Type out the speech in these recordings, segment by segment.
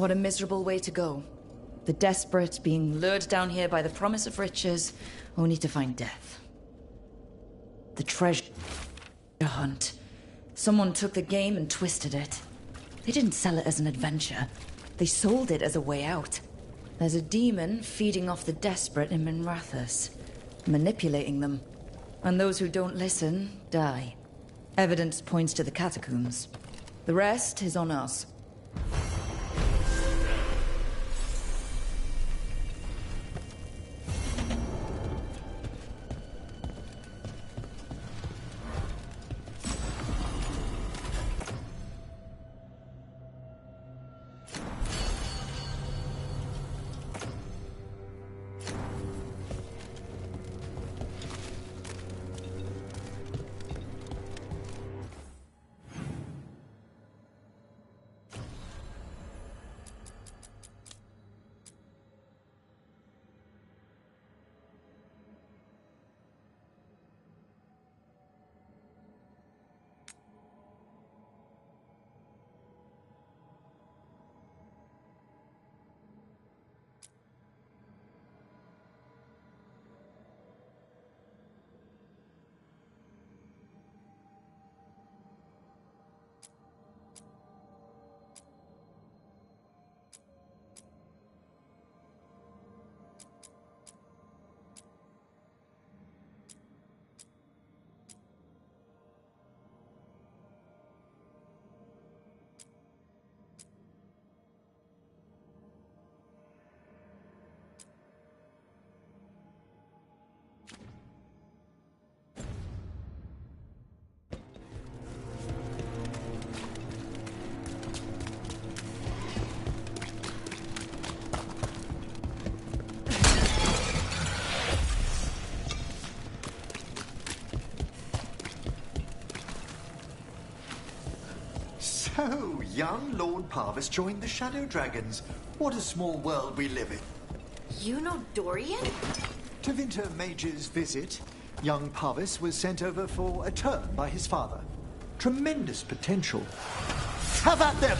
What a miserable way to go. The desperate being lured down here by the promise of riches, only to find death. The treasure hunt. Someone took the game and twisted it. They didn't sell it as an adventure. They sold it as a way out. There's a demon feeding off the desperate in Minrathous, manipulating them. And those who don't listen, die. Evidence points to the catacombs. The rest is on us. So, young Lord Parvis joined the Shadow Dragons. What a small world we live in. You know Dorian? To Winter Mage's visit, young Parvis was sent over for a term by his father. Tremendous potential. Have at them!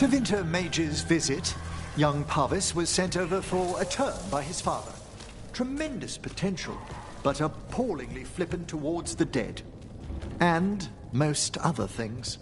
To Winter Mage's visit, young Parvis was sent over for a term by his father. Tremendous potential, but appallingly flippant towards the dead. And most other things.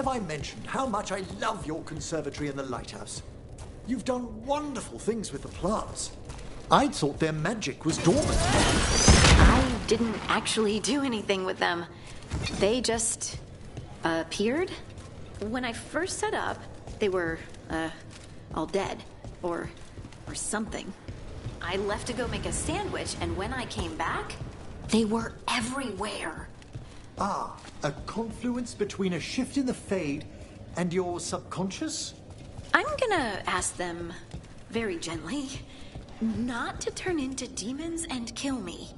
have I mentioned how much I love your conservatory and the lighthouse? You've done wonderful things with the plants. I'd thought their magic was dormant. I didn't actually do anything with them. They just appeared. When I first set up, they were all dead or something. I left to go make a sandwich, and when I came back, they were everywhere. Ah, a confluence between a shift in the Fade and your subconscious? I'm gonna ask them very gently not to turn into demons and kill me.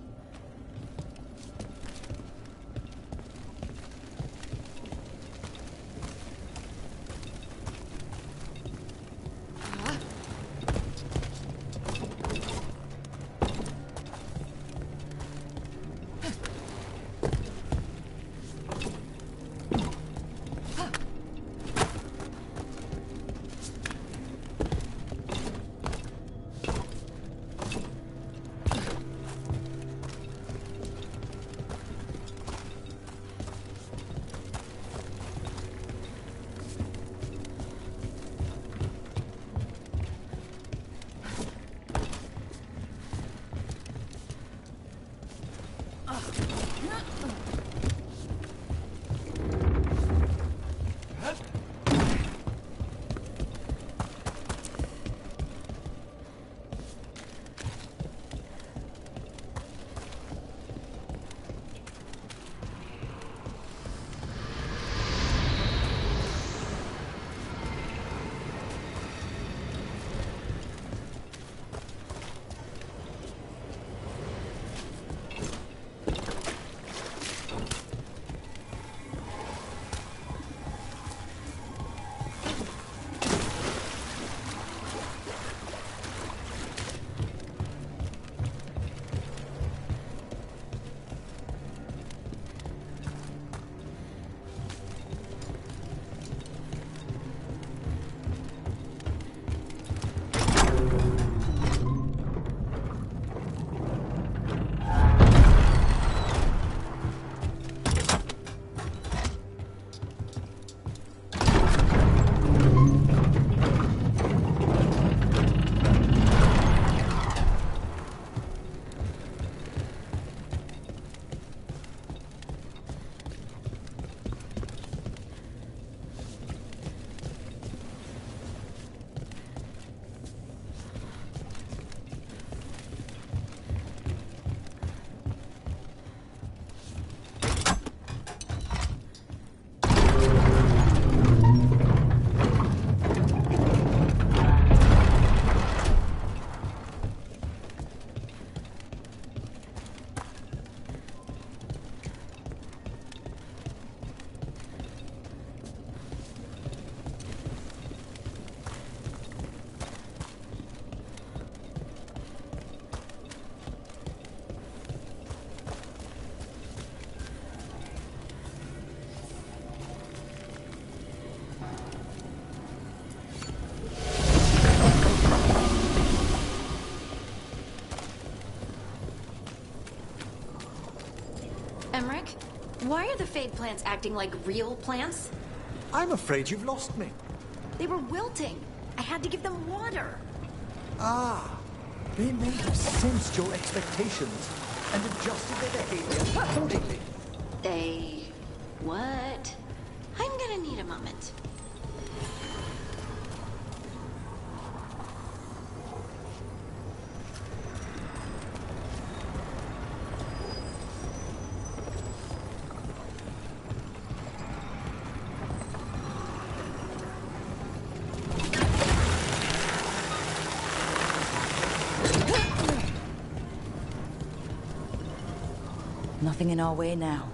Why are the Fade plants acting like real plants? I'm afraid you've lost me. They were wilting. I had to give them water. Ah, they may have sensed your expectations and adjusted their behavior accordingly. They... what? I'm gonna need a moment. Nothing in our way now.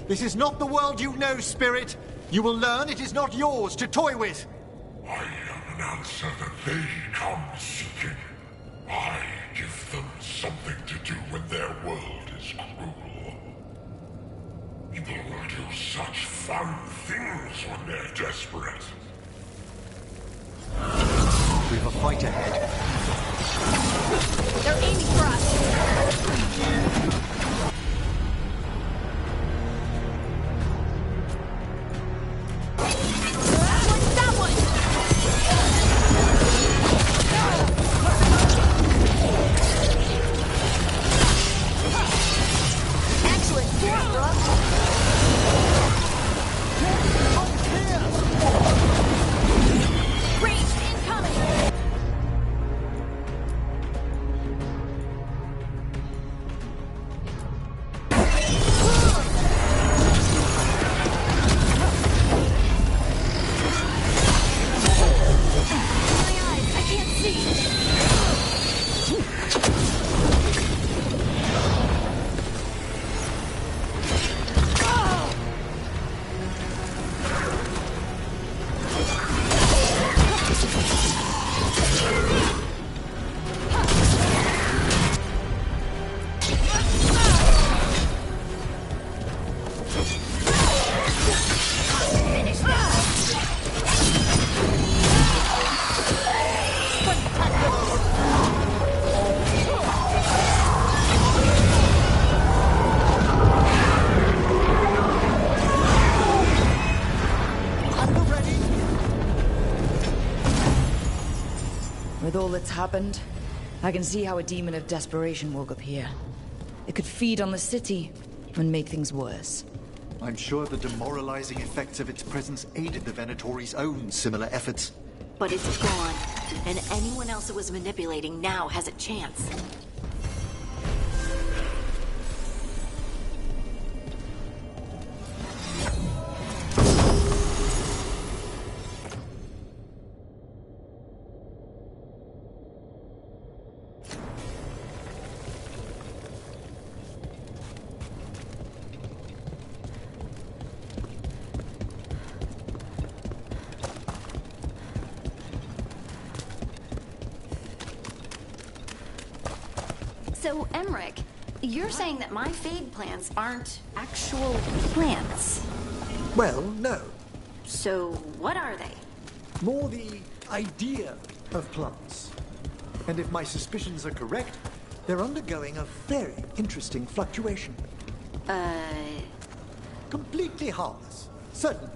This is not the world you know, Spirit. You will learn it is not yours to toy with. I am an answer that they come seeking. I give them something to do when their world is cruel. People will do such fun things when they're desperate. We have a fight ahead. They're aiming for us. What's that one? Excellent work, Brooke. Ranged incoming. My eyes, I can't see. Finish this. With all that's happened, I can see how a demon of desperation woke up here. It could feed on the city and make things worse. I'm sure the demoralizing effects of its presence aided the Venatori's own similar efforts. But it's gone, and anyone else it was manipulating now has a chance. So, Emmerich, you're saying that my fade plants aren't actual plants. Well, no. So, what are they? More the idea of plants. And if my suspicions are correct, they're undergoing a very interesting fluctuation. Completely harmless. Certainly.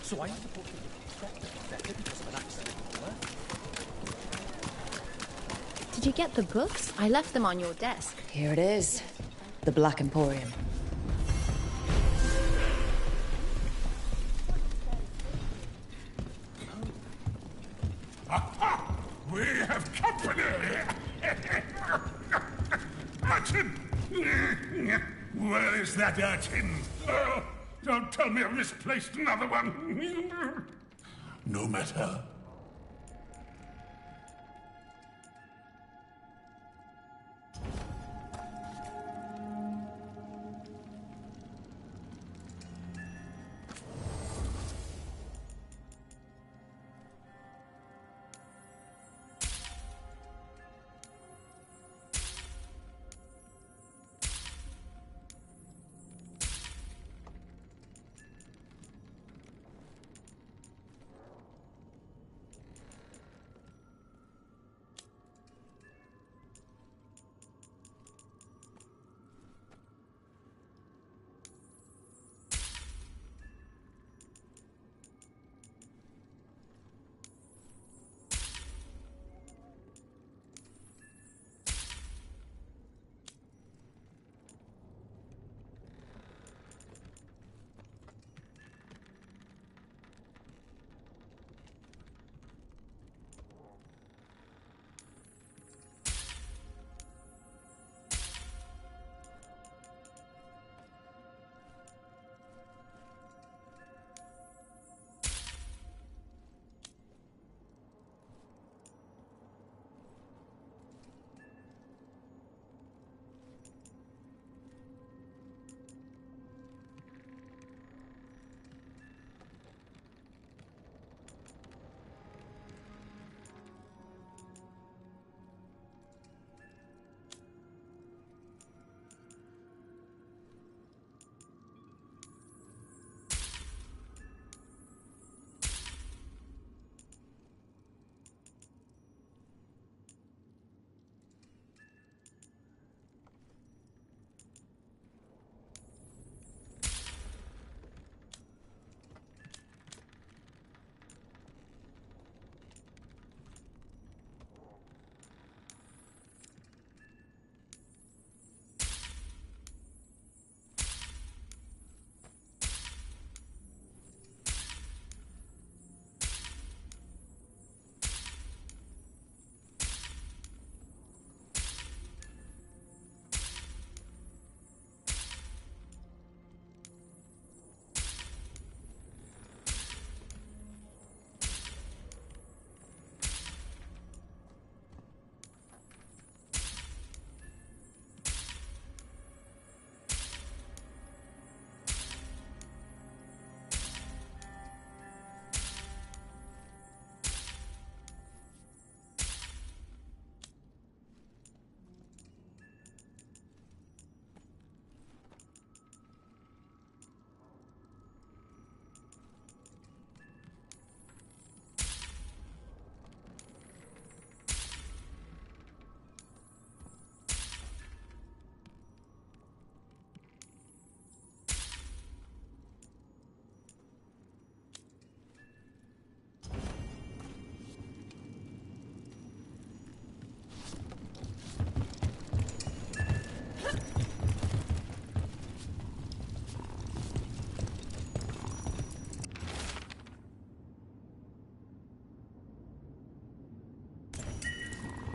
So I'm supposed to be better because of an accident, huh? Did you get the books? I left them on your desk. Here it is. The Black Emporium. Aha! We have company! Urchin! Where is that urchin? Oh, don't tell me I've misplaced another one. No matter.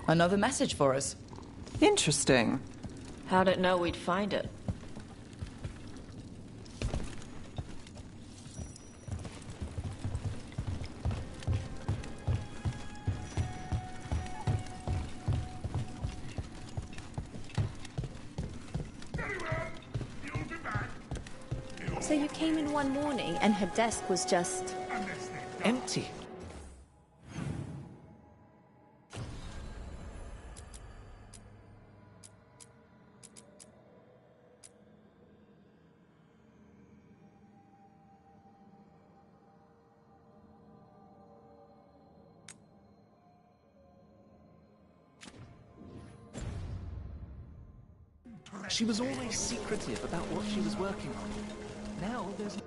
Another message for us. Interesting. How'd it know we'd find it? So you came in one morning and her desk was just... Empty. She was always secretive about what she was working on. Now there's...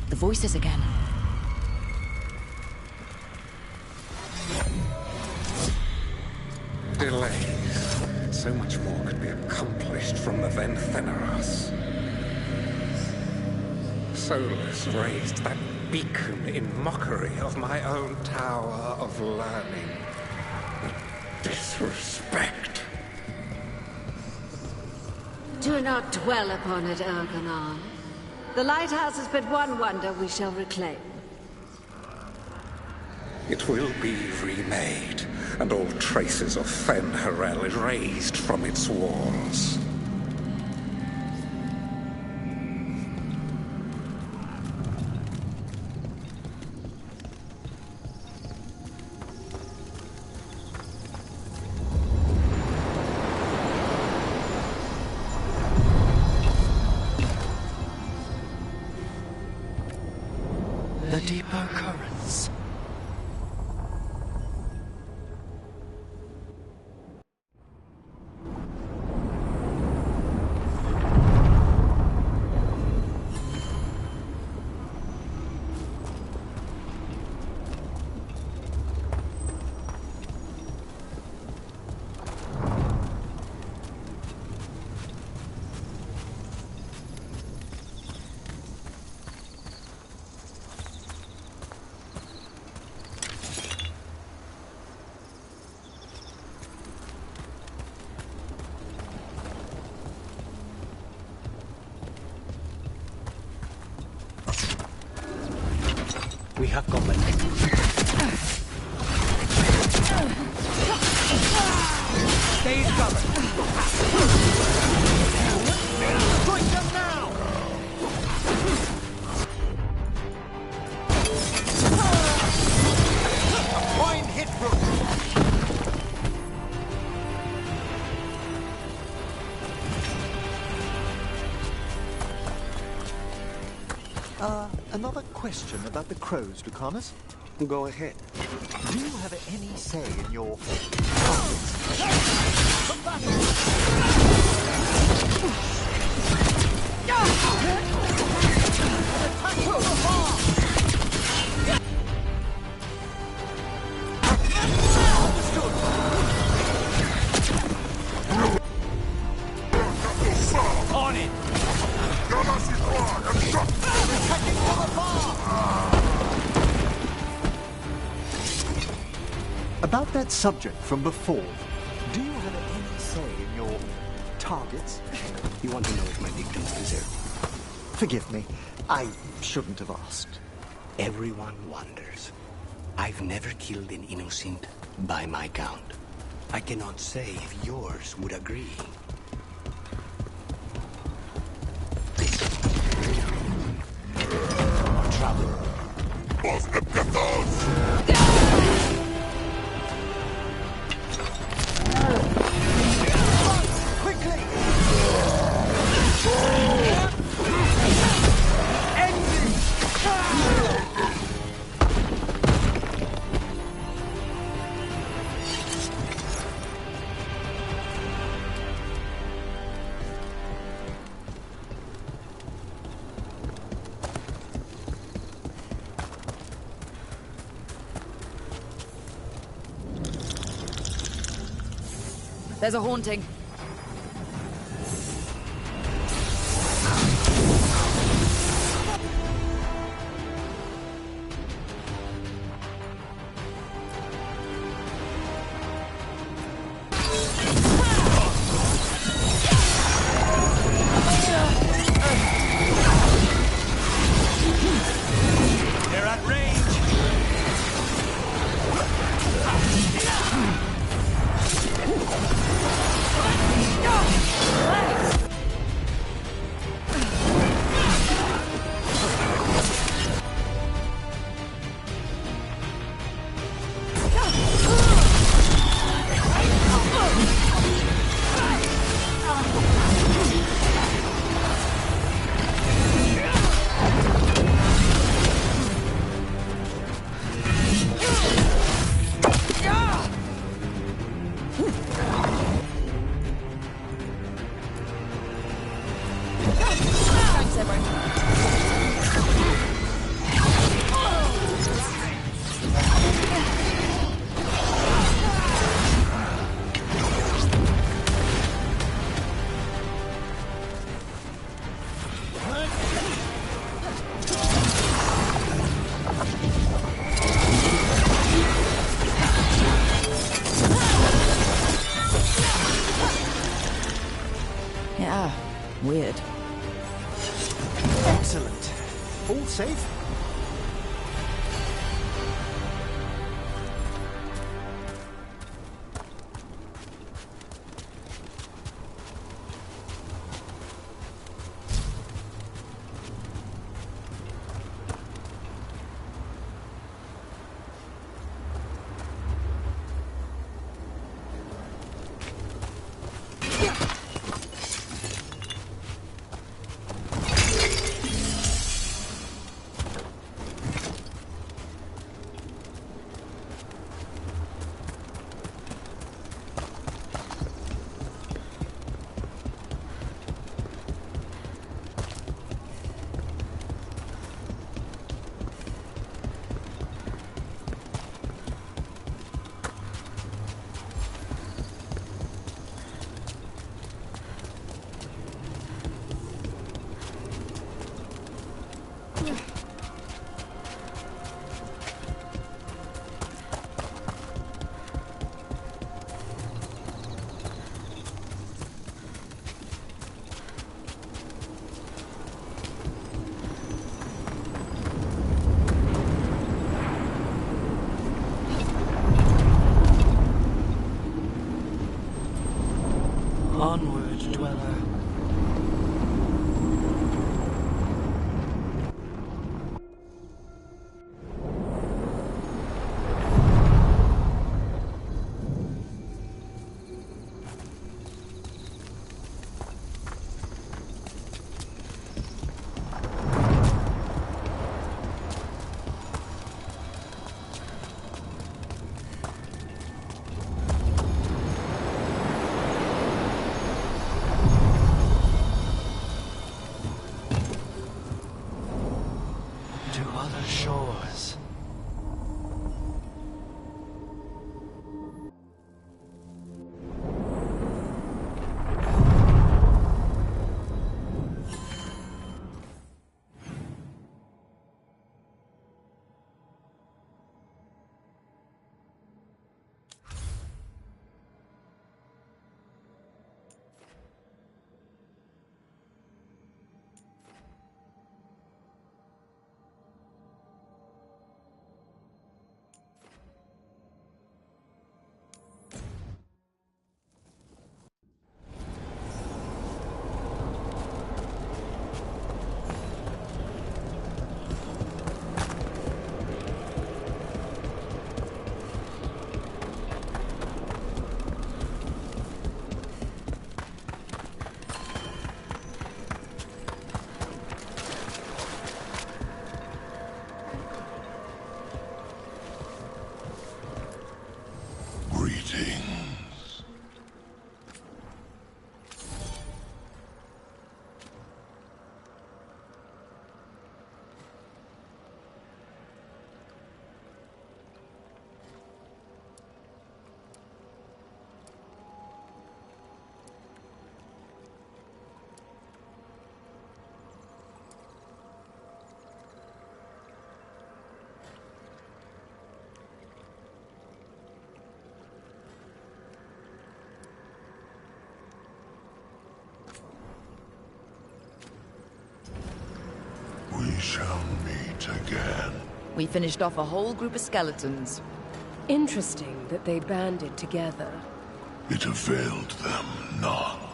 The voices again. Delays. So much more could be accomplished from the then Thenaras. Solus raised that beacon in mockery of my own tower of learning. The disrespect. Do not dwell upon it, Ergonon. The lighthouse is but one wonder we shall reclaim. It will be remade, and all traces of Fen'Harel erased from its walls. The deeper currents. We have got the Stay covered. Strike them now. A fine hit, Rook. Another question about the crows, Lucanus. Go ahead. Do you have any say in your... On it. About that subject from before, do you have any say in your targets? You want to know if my victims deserve? Forgive me, I shouldn't have asked. Everyone wonders. I've never killed an innocent by my count. I cannot say if yours would agree. There's a haunting. They're at range. Yeah, weird. Excellent. All safe? Onward, dweller. Greetings. We shall meet again. We finished off a whole group of skeletons. Interesting that they banded together. It availed them not.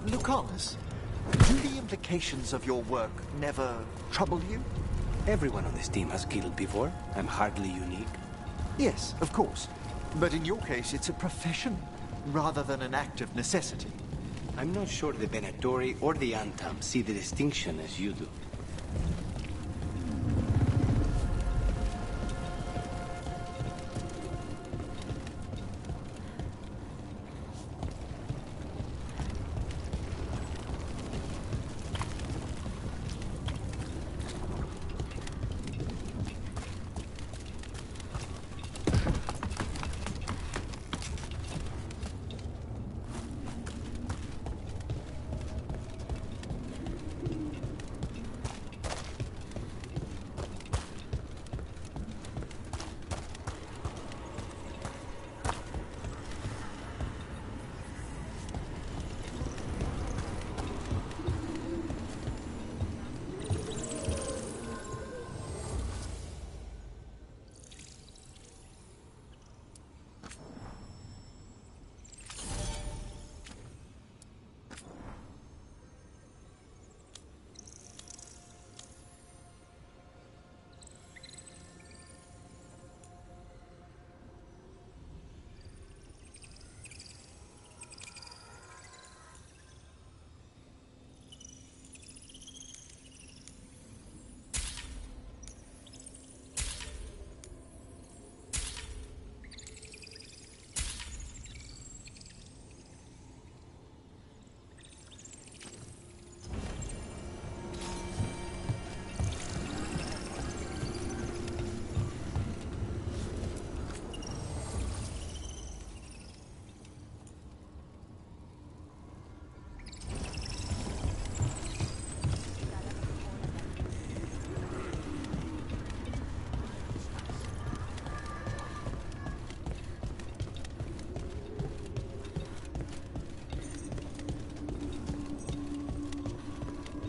Lucanus, do the implications of your work never trouble you? Everyone on this team has killed before. I'm hardly unique. Yes, of course. But in your case, it's a profession, rather than an act of necessity. I'm not sure the Venatori or the Antam see the distinction as you do.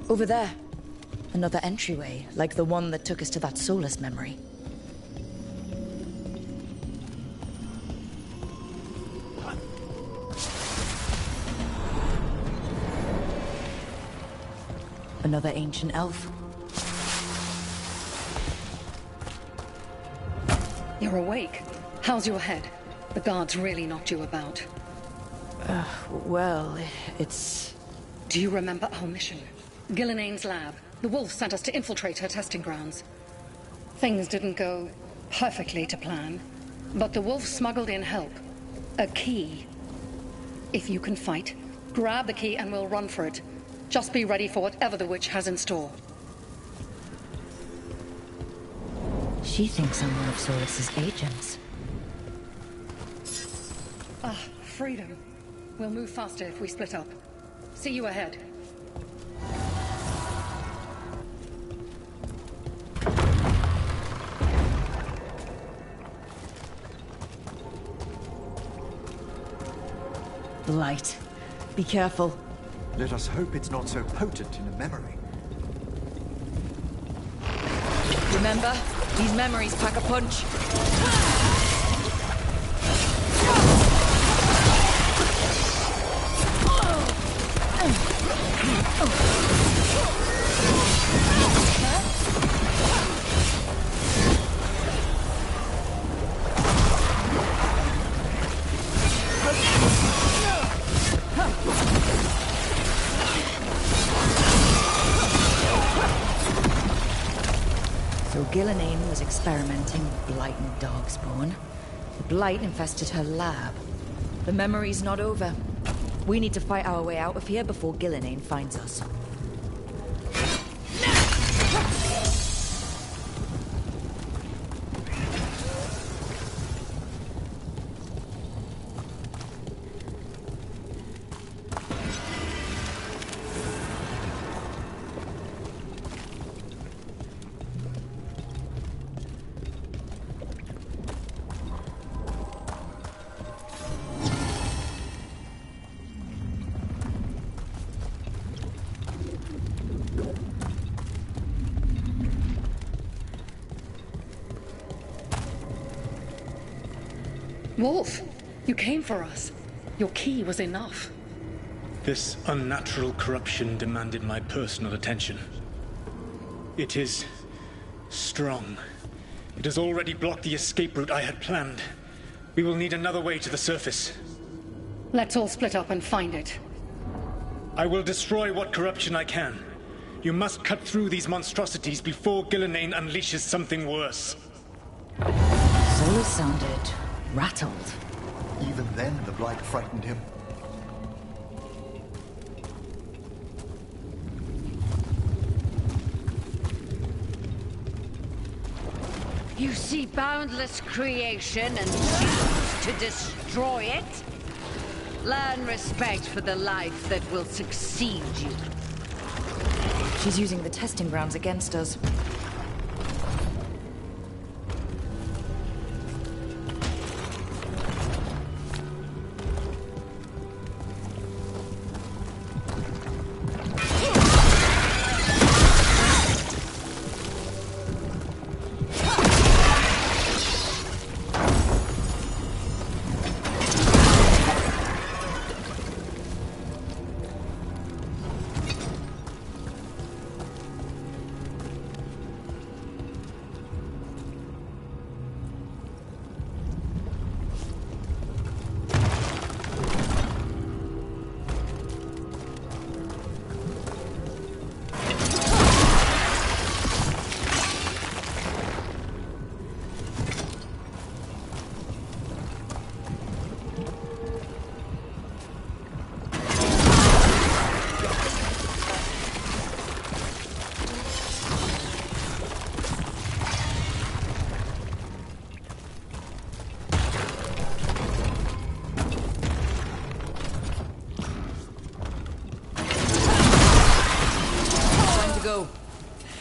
Over there. Another entryway, like the one that took us to that Solus memory. Another ancient elf. You're awake. How's your head? The guards really knocked you about. Well, it's... Do you remember our mission? Gillenane's lab. The wolf sent us to infiltrate her testing grounds. Things didn't go perfectly to plan, but the wolf smuggled in help. A key. If you can fight, grab the key and we'll run for it. Just be ready for whatever the witch has in store. She thinks I'm one of Solus's agents. Ah, freedom. We'll move faster if we split up. See you ahead. The light. Be careful. Let us hope it's not so potent in a memory. Remember? These memories pack a punch. So Gillenane was experimenting with blight and darkspawn. The blight infested her lab. The memory's not over. We need to fight our way out of here before Gillenane finds us. Wolf, you came for us. Your key was enough. This unnatural corruption demanded my personal attention. It is strong. It has already blocked the escape route I had planned. We will need another way to the surface. Let's all split up and find it. I will destroy what corruption I can. You must cut through these monstrosities before Gillenane unleashes something worse. Solus sounded rattled. Even then, the blight frightened him. You see boundless creation and choose to destroy it? Learn respect for the life that will succeed you. She's using the testing grounds against us.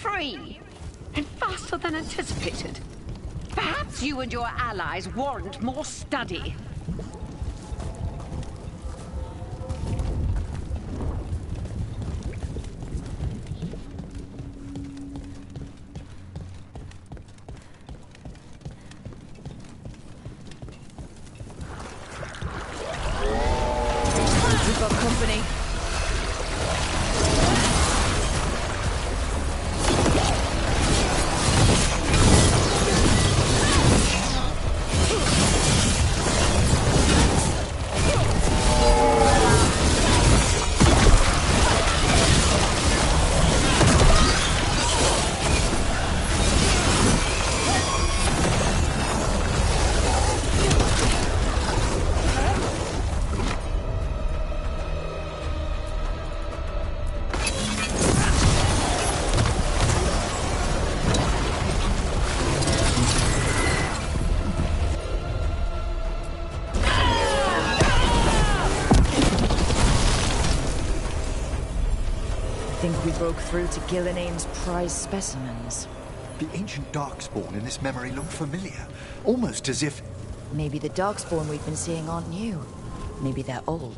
Free! And faster than anticipated. Perhaps you and your allies warrant more study. broke through to Gillinane's prize specimens. The ancient Darkspawn in this memory looked familiar, almost as if... Maybe the Darkspawn we've been seeing aren't new. Maybe they're old.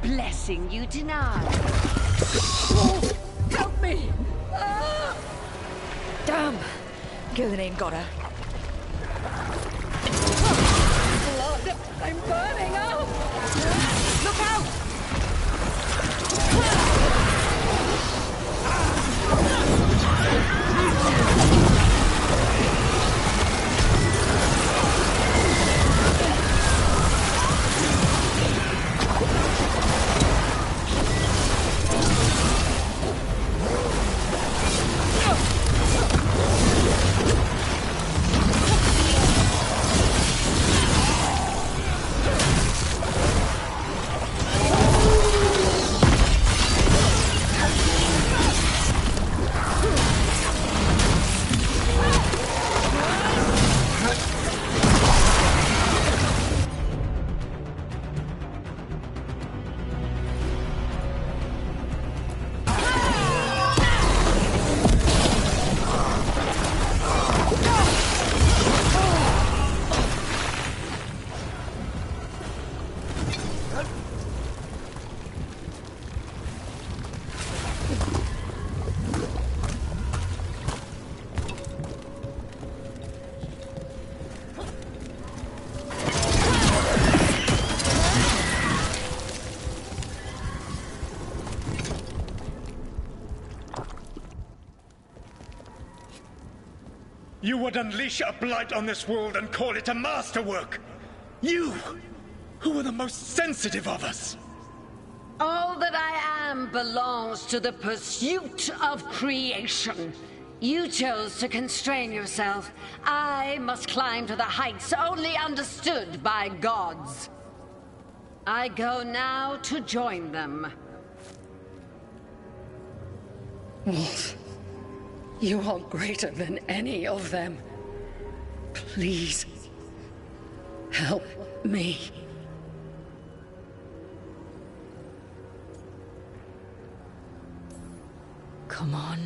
Blessing you denied. Oh, help me! Ah! Damn! Gillinane got her. Blood! I'm burning up! Look out! You would unleash a blight on this world and call it a masterwork! You, who were the most sensitive of us! All that I am belongs to the pursuit of creation. You chose to constrain yourself. I must climb to the heights only understood by gods. I go now to join them. Wolf, you are greater than any of them. Please, help me. Come on.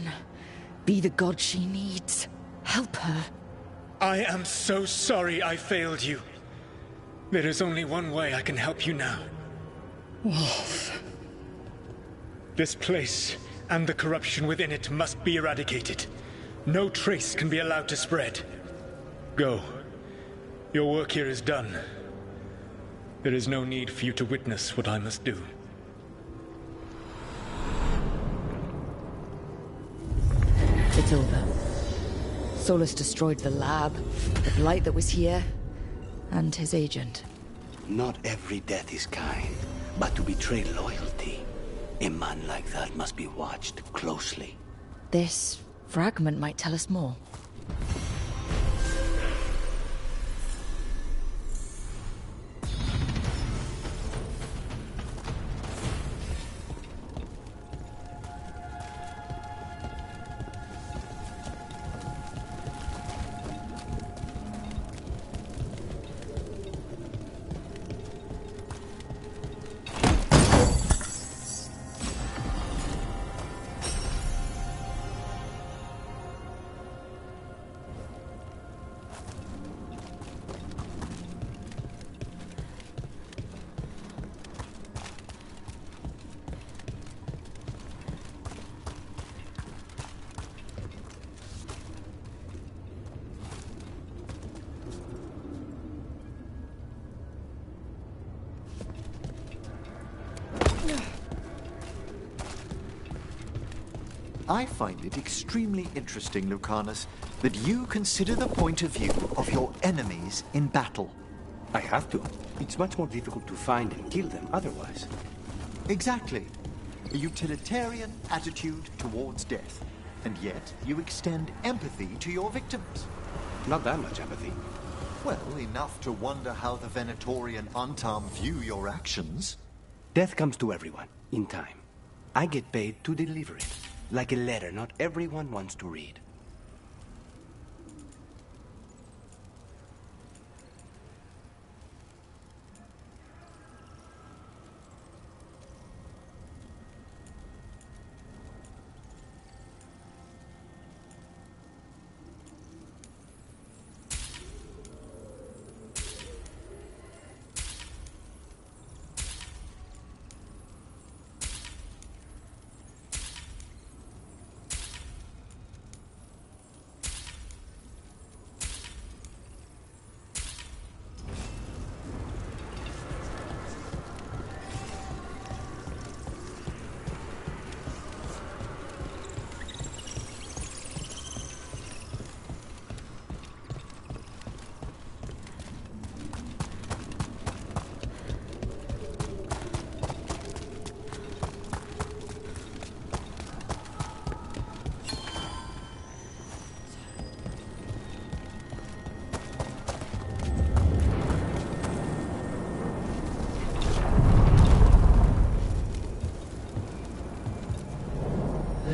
Be the god she needs. Help her. I am so sorry I failed you. There is only one way I can help you now. Wolf. This place and the corruption within it must be eradicated. No trace can be allowed to spread. Go. Your work here is done. There is no need for you to witness what I must do. It's over. Solus destroyed the lab, the blight that was here, and his agent. Not every death is kind, but to betray loyalty, a man like that must be watched closely. This fragment might tell us more. I find it extremely interesting, Lucanus, that you consider the point of view of your enemies in battle. I have to. It's much more difficult to find and kill them otherwise. Exactly. A utilitarian attitude towards death. And yet, you extend empathy to your victims. Not that much empathy. Well, enough to wonder how the Venatori and Antam view your actions. Death comes to everyone, in time. I get paid to deliver it. Like a letter not everyone wants to read.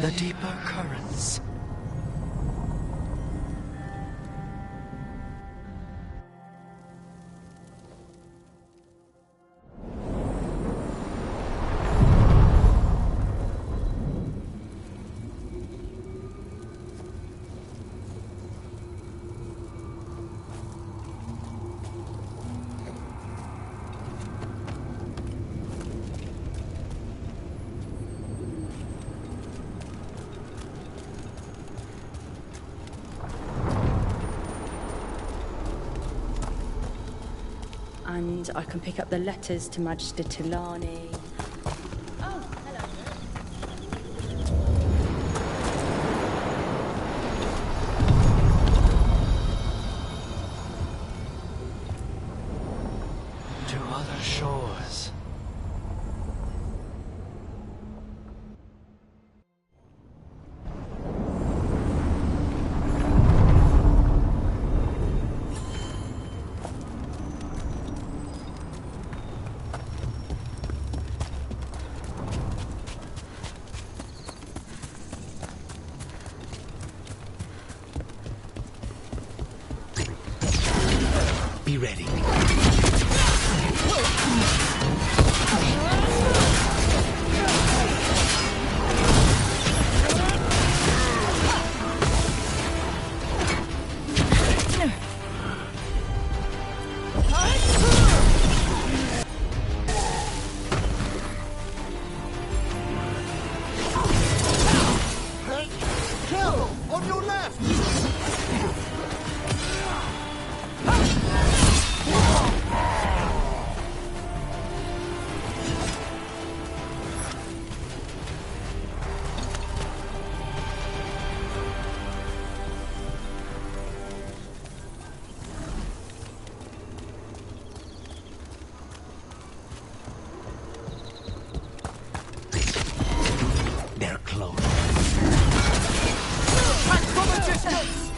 The deeper currents. And I can pick up the letters to Magister Tilani. Oh, hello. To other shores. Be ready. Kill! On your left! They're close. Attack from a distance!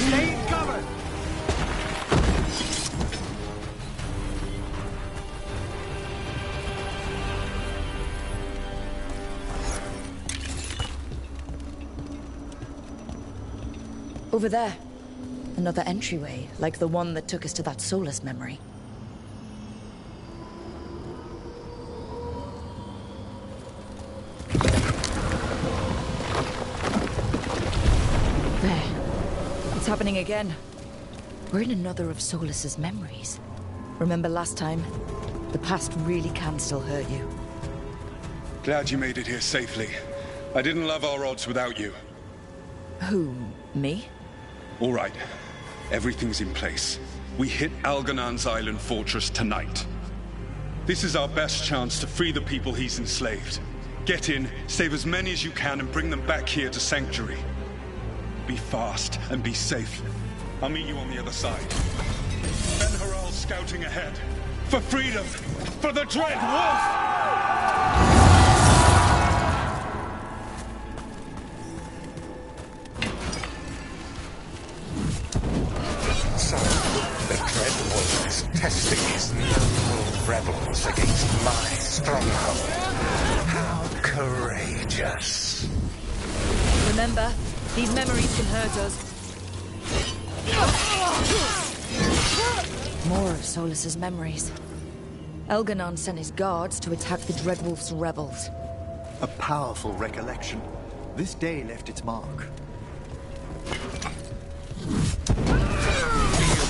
Stay in cover! Over there. Another entryway, like the one that took us to that Solus memory. There. It's happening again. We're in another of Solus's memories. Remember last time? The past really can still hurt you. Glad you made it here safely. I didn't love our odds without you. Who? Me? All right. Everything's in place. We hit Algernon's island fortress tonight. This is our best chance to free the people he's enslaved. Get in, save as many as you can, and bring them back here to Sanctuary. Be fast and be safe. I'll meet you on the other side. Ben Haral's scouting ahead. For freedom! For the Dread Wolf! Red Wolf is testing his noble rebels against my stronghold. How courageous. Remember, these memories can hurt us. More of Solus's memories. Elganon sent his guards to attack the Dreadwolf's rebels. A powerful recollection. This day left its mark. You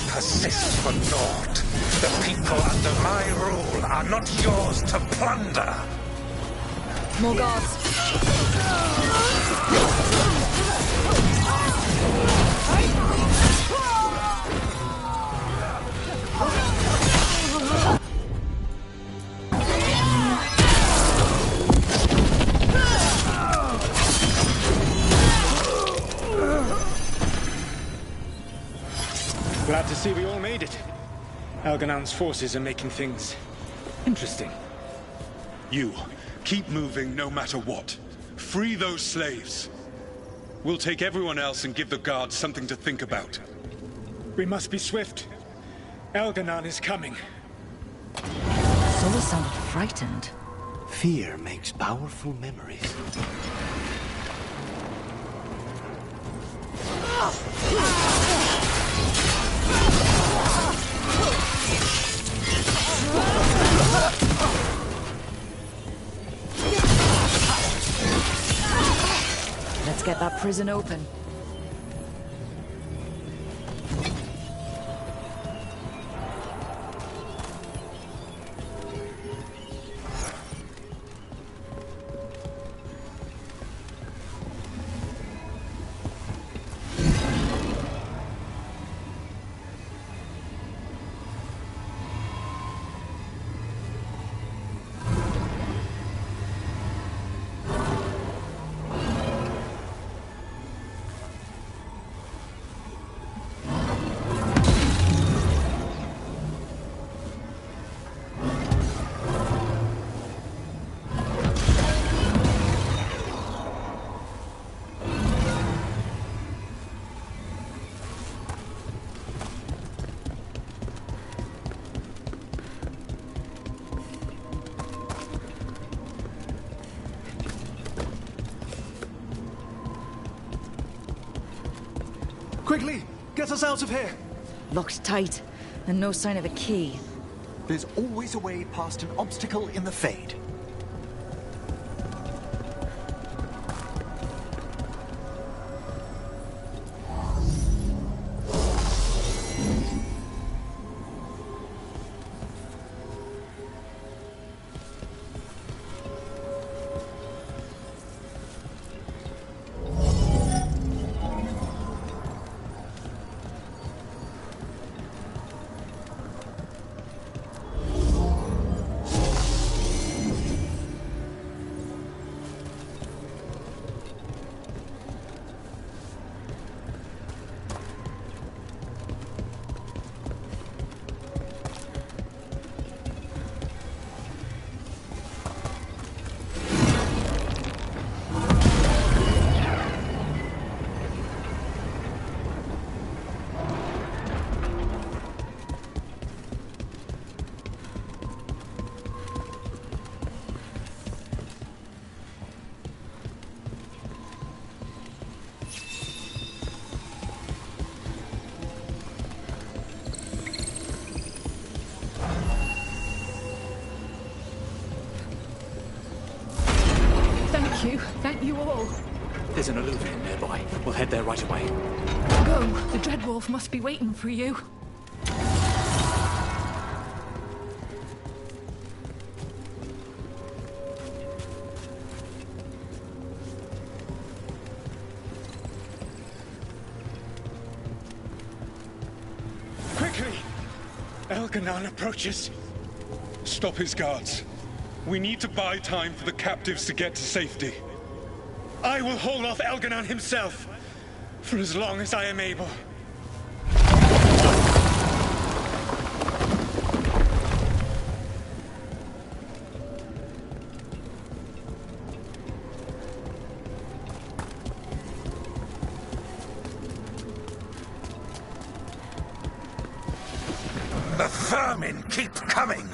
persist for naught. The people under my rule are not yours to plunder. More guards. Glad to see we all made it. Elganon's forces are making things interesting. You, keep moving no matter what. Free those slaves. We'll take everyone else and give the guards something to think about. We must be swift. Elganon is coming. Solus sounded frightened. Fear makes powerful memories. Let's get that prison open. Quickly, get us out of here! Locked tight, and no sign of a key. There's always a way past an obstacle in the Fade. Thank you all. There's an alluvium nearby. We'll head there right away. Go. The Dreadwolf must be waiting for you. Quickly! Elganon approaches. Stop his guards. We need to buy time for the captives to get to safety. I will hold off Elganon himself, for as long as I am able. The vermin keep coming.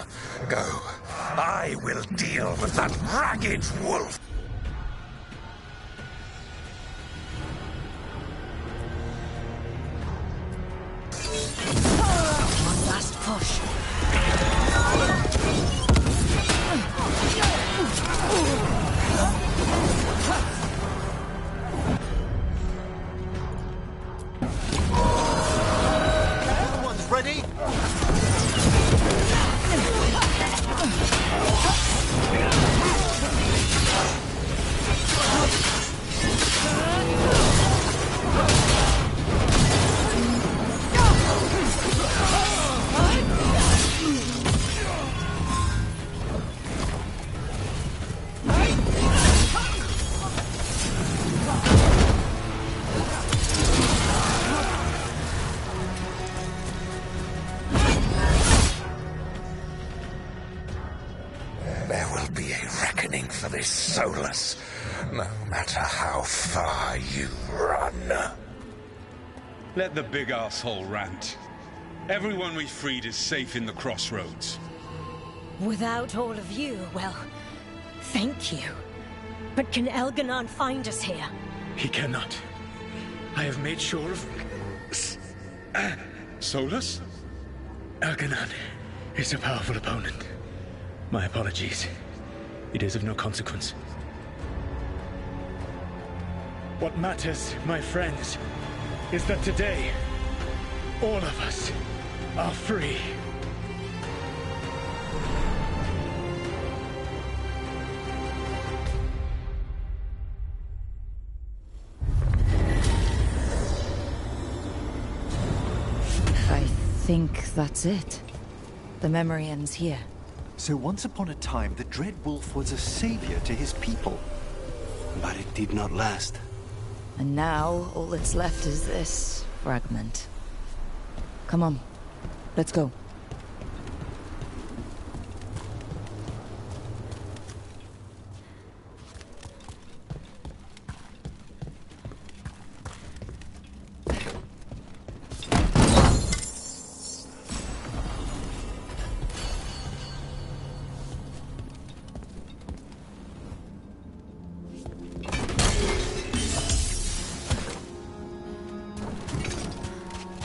Go. I will deal with that ragged wolf. One last push. Everyone's ready? There will be a reckoning for this Solus, no matter how far you run. Let the big asshole rant. Everyone we freed is safe in the crossroads. Without all of you, well, thank you. But can Elganon find us here? He cannot. I have made sure of... Solus? Elganon is a powerful opponent. My apologies. It is of no consequence. What matters, my friends, is that today, all of us are free. I think that's it. The memory ends here. So once upon a time, the Dread Wolf was a savior to his people. But it did not last. And now, all that's left is this fragment. Come on, let's go.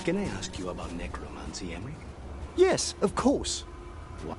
Can I ask you about necromancy, Emmerich? Yes, of course. What?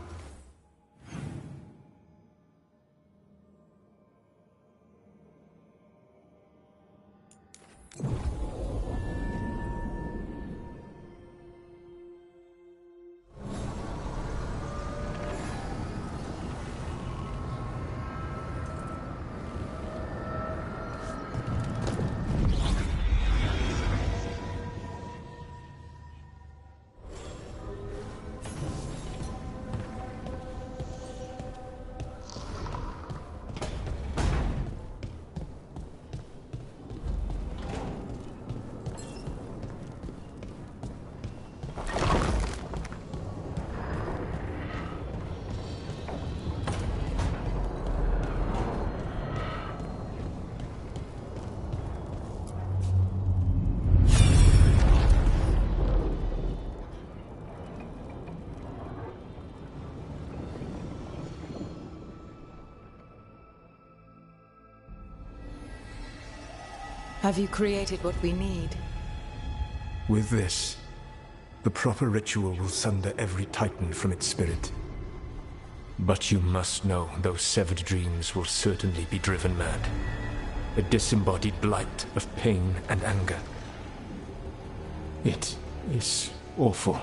Have you created what we need? With this, the proper ritual will sunder every Titan from its spirit. But you must know those severed dreams will certainly be driven mad. A disembodied blight of pain and anger. It is awful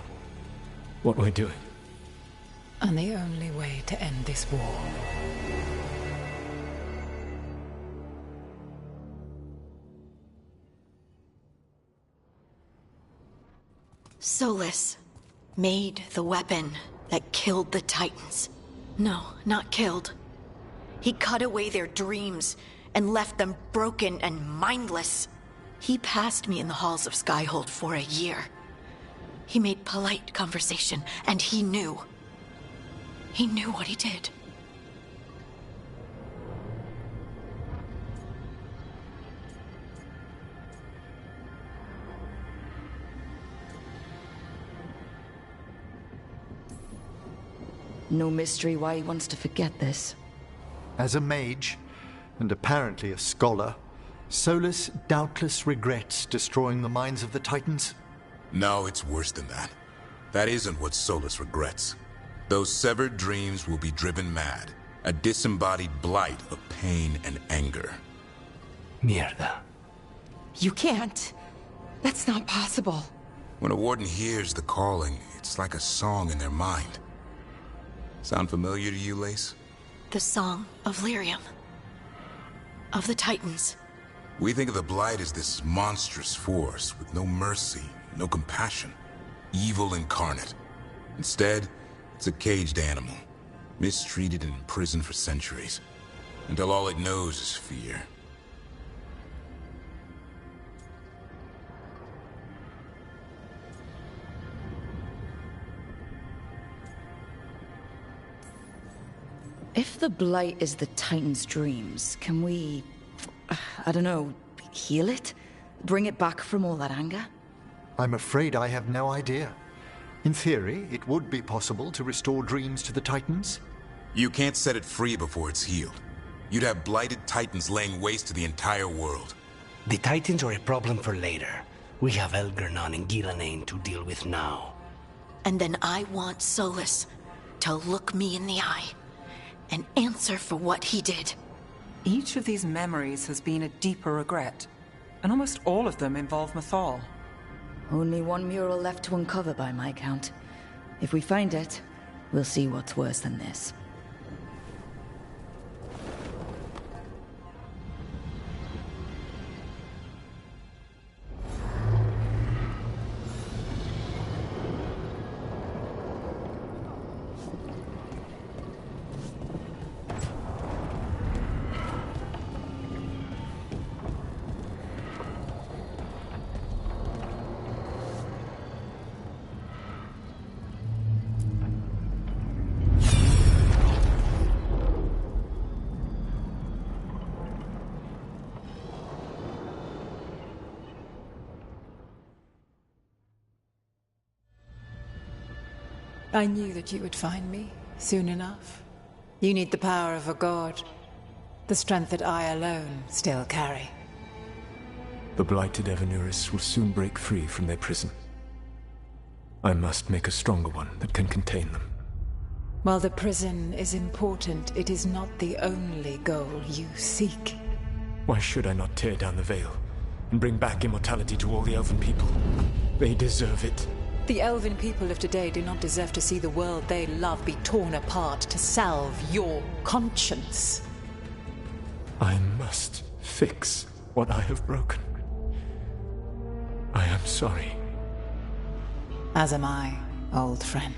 what we're doing. And the only way to end this war. Solus made the weapon that killed the Titans. No, not killed. He cut away their dreams and left them broken and mindless. He passed me in the halls of Skyhold for a year. He made polite conversation, and he knew. He knew what he did. No mystery why he wants to forget this. As a mage, and apparently a scholar, Solus doubtless regrets destroying the minds of the Titans. No, it's worse than that. That isn't what Solus regrets. Those severed dreams will be driven mad. A disembodied blight of pain and anger. Mierda. You can't. That's not possible. When a warden hears the calling, it's like a song in their mind. Sound familiar to you, Lace? The song of Lyrium. Of the Titans. We think of the Blight as this monstrous force with no mercy, no compassion. Evil incarnate. Instead, it's a caged animal. Mistreated and imprisoned for centuries. Until all it knows is fear. If the Blight is the Titan's dreams, can we... I don't know, heal it? Bring it back from all that anger? I'm afraid I have no idea. In theory, it would be possible to restore dreams to the Titans. You can't set it free before it's healed. You'd have blighted Titans laying waste to the entire world. The Titans are a problem for later. We have Elgernon and Ghilanane to deal with now. And then I want Solus to look me in the eye and answer for what he did. Each of these memories has been a deeper regret, and almost all of them involve Mythal. Only one mural left to uncover by my count. If we find it, we'll see what's worse than this. I knew that you would find me soon enough. You need the power of a god, the strength that I alone still carry. The blighted Evanuris will soon break free from their prison. I must make a stronger one that can contain them. While the prison is important, it is not the only goal you seek. Why should I not tear down the veil and bring back immortality to all the Elven people? They deserve it. The Elven people of today do not deserve to see the world they love be torn apart to salve your conscience. I must fix what I have broken. I am sorry. As am I, old friend.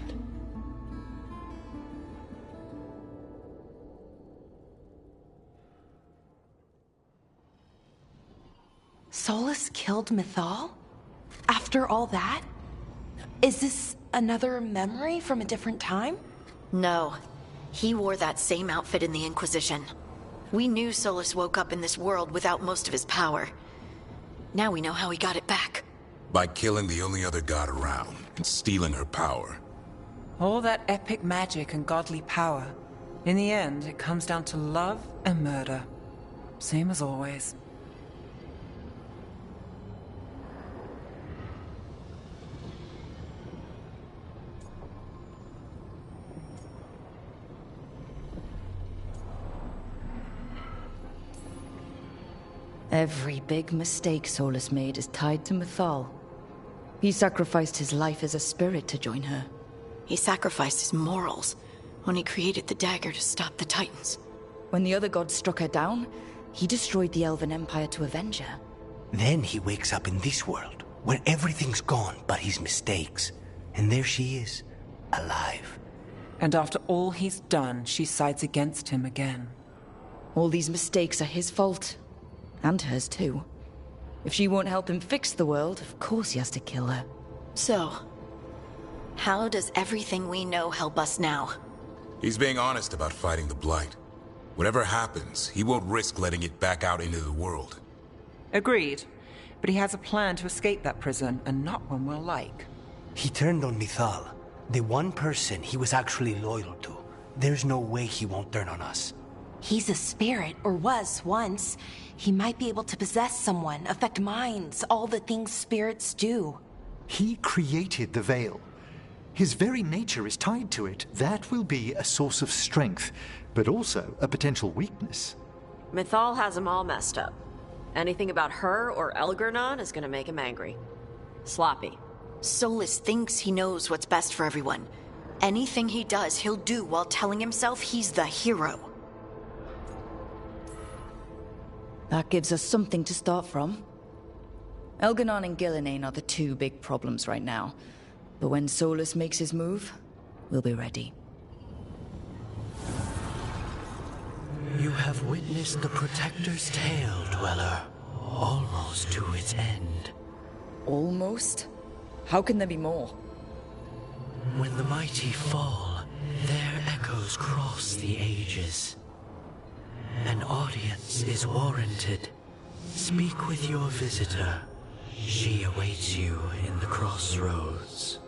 Solus killed Mythal? After all that? Is this another memory from a different time? No. He wore that same outfit in the Inquisition. We knew Solus woke up in this world without most of his power. Now we know how he got it back. By killing the only other god around and stealing her power. All that epic magic and godly power. In the end, it comes down to love and murder. Same as always. Every big mistake Solus made is tied to Mythal. He sacrificed his life as a spirit to join her. He sacrificed his morals when he created the dagger to stop the Titans. When the other gods struck her down, he destroyed the Elven Empire to avenge her. Then he wakes up in this world, where everything's gone but his mistakes. And there she is, alive. And after all he's done, she sides against him again. All these mistakes are his fault. And hers too. If she won't help him fix the world, of course he has to kill her. So, how does everything we know help us now? He's being honest about fighting the Blight. Whatever happens, he won't risk letting it back out into the world. Agreed. But he has a plan to escape that prison, and not one we'll like. He turned on Mythal, the one person he was actually loyal to, There's no way he won't turn on us. He's a spirit, or was once. He might be able to possess someone, affect minds, all the things spirits do. He created the Veil. His very nature is tied to it. That will be a source of strength, but also a potential weakness. Mythal has him all messed up. Anything about her or Elgernon is gonna make him angry. Sloppy. Solus thinks he knows what's best for everyone. Anything he does, he'll do while telling himself he's the hero. That gives us something to start from. Elgernon and Gillinane are the two big problems right now. But when Solus makes his move, we'll be ready. You have witnessed the Protector's tale, Dweller. Almost to its end. Almost? How can there be more? When the mighty fall, their echoes cross the ages. An audience is warranted. Speak with your visitor. She awaits you in the crossroads.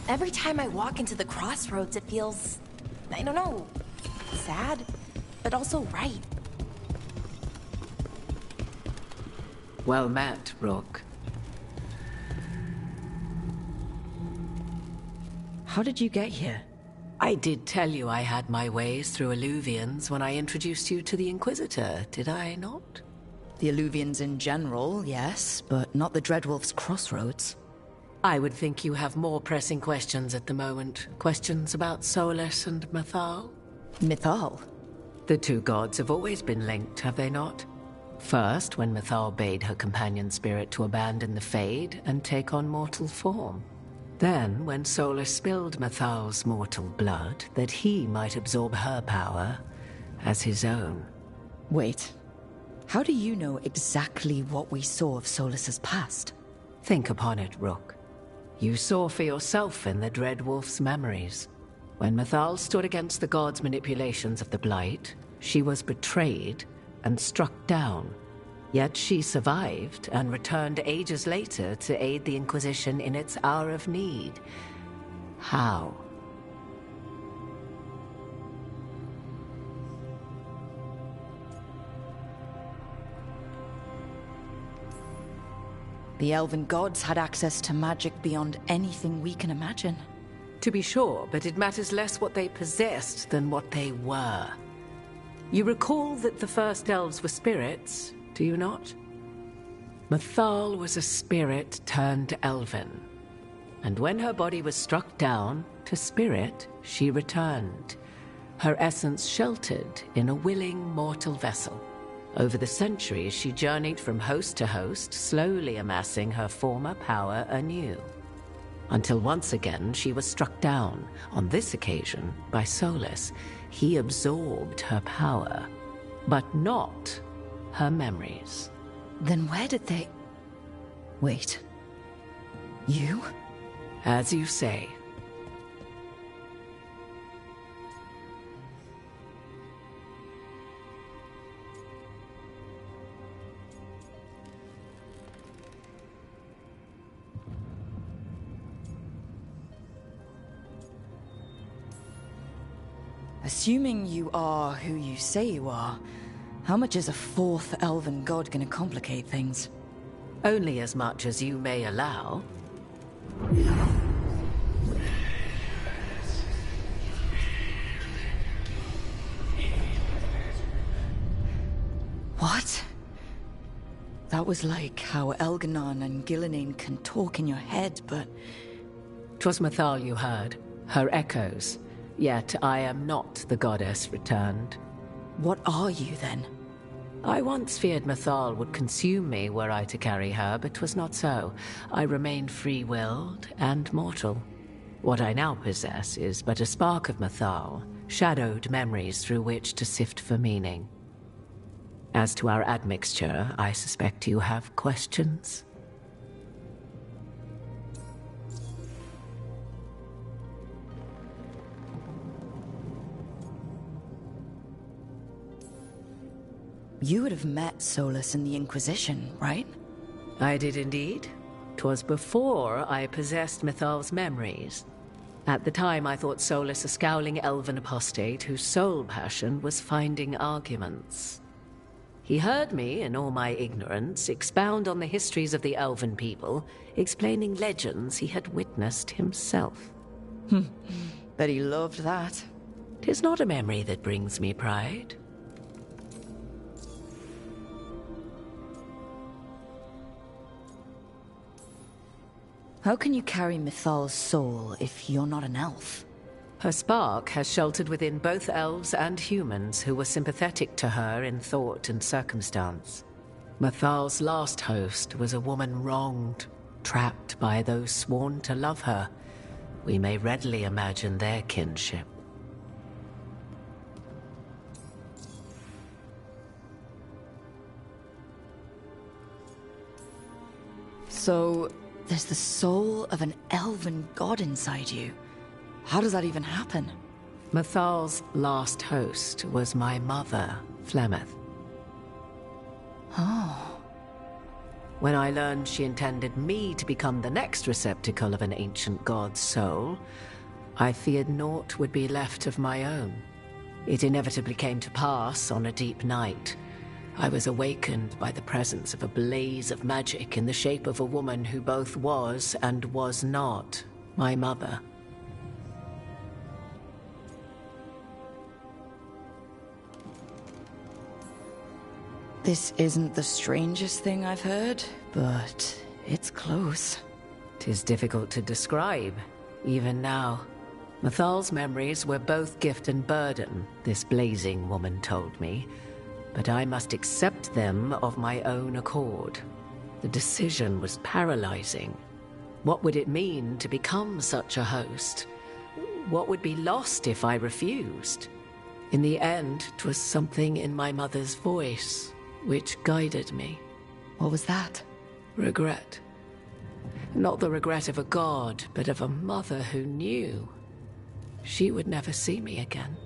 Every time I walk into the crossroads, it feels, I don't know, sad, but also right. Well met, Rook. How did you get here? I did tell you I had my ways through Illuvians when I introduced you to the Inquisitor, did I not? The Illuvians in general, yes, but not the Dreadwolf's crossroads. I would think you have more pressing questions at the moment. Questions about Solus and Mythal? Mythal? The two gods have always been linked, have they not? First, when Mythal bade her companion spirit to abandon the Fade and take on mortal form. Then, when Solus spilled Mythal's mortal blood, that he might absorb her power as his own. Wait. How do you know exactly what we saw of Solus's past? Think upon it, Rook. You saw for yourself in the Dreadwolf's memories. When Mythal stood against the gods' manipulations of the Blight, she was betrayed and struck down. Yet she survived and returned ages later to aid the Inquisition in its hour of need. How? The elven gods had access to magic beyond anything we can imagine. To be sure, but it matters less what they possessed than what they were. You recall that the first elves were spirits, do you not? Mythal was a spirit turned elven. And when her body was struck down, to spirit she returned. Her essence sheltered in a willing mortal vessel. Over the centuries, she journeyed from host to host, slowly amassing her former power anew. Until once again, she was struck down, on this occasion, by Solus. He absorbed her power, but not her memories. Then where did they... Wait. You? As you say. Assuming you are who you say you are, how much is a fourth elven god gonna complicate things? Only as much as you may allow. What? That was like how Elganon and Gillinane can talk in your head, but... 'Twas Mythal you heard, her echoes. Yet I am not the goddess returned. What are you, then? I once feared Mythal would consume me were I to carry her, but 'twas not so. I remain free-willed and mortal. What I now possess is but a spark of Mythal, shadowed memories through which to sift for meaning. As to our admixture, I suspect you have questions. You would have met Solus in the Inquisition, right? I did indeed. 'Twas before I possessed Mythal's memories. At the time, I thought Solus a scowling elven apostate whose sole passion was finding arguments. He heard me, in all my ignorance, expound on the histories of the elven people, explaining legends he had witnessed himself. Bet he loved that. 'Tis not a memory that brings me pride. How can you carry Mythal's soul if you're not an elf? Her spark has sheltered within both elves and humans who were sympathetic to her in thought and circumstance. Mythal's last host was a woman wronged, trapped by those sworn to love her. We may readily imagine their kinship. So, there's the soul of an elven god inside you. How does that even happen? Mythal's last host was my mother, Flemeth. Oh. When I learned she intended me to become the next receptacle of an ancient god's soul, I feared naught would be left of my own. It inevitably came to pass on a deep night. I was awakened by the presence of a blaze of magic in the shape of a woman who both was and was not my mother. This isn't the strangest thing I've heard, but it's close. 'Tis difficult to describe, even now. Mythal's memories were both gift and burden, this blazing woman told me. But I must accept them of my own accord. The decision was paralyzing. What would it mean to become such a host? What would be lost if I refused? In the end, 'twas something in my mother's voice which guided me. What was that? Regret. Not the regret of a god, but of a mother who knew she would never see me again.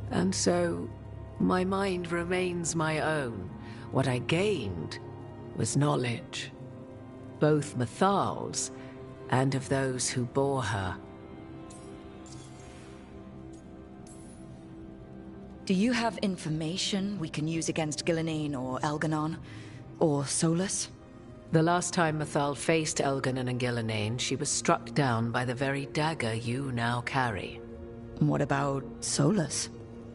And so, my mind remains my own. What I gained was knowledge, both Mythal's and of those who bore her. Do you have information we can use against Gillinane or Elganon? Or Solus? The last time Mythal faced Elganon and Gillinane, she was struck down by the very dagger you now carry. What about Solus?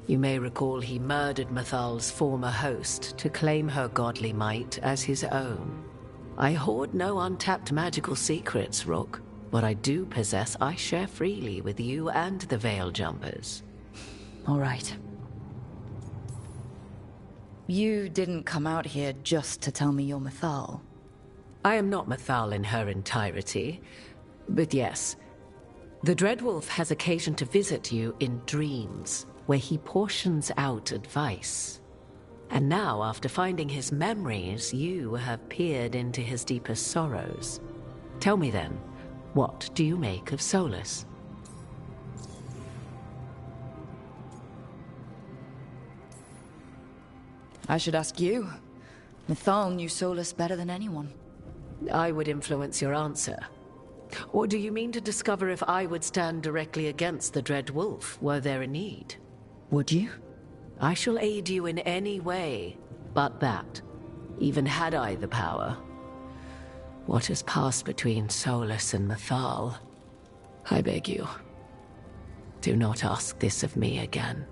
You may recall he murdered Mythal's former host to claim her godly might as his own. I hoard no untapped magical secrets, Rook. What I do possess, I share freely with you and the Veil Jumpers. All right. You didn't come out here just to tell me you're Mythal. I am not Mythal in her entirety, but yes. The Dreadwolf has occasion to visit you in dreams, where he portions out advice. And now, after finding his memories, you have peered into his deepest sorrows. Tell me then, what do you make of Solus? I should ask you. Mythal knew Solus better than anyone. I would influence your answer. Or do you mean to discover if I would stand directly against the Dread Wolf were there a need? Would you? I shall aid you in any way but that, even had I the power. What has passed between Solus and Mythal, I beg you, do not ask this of me again.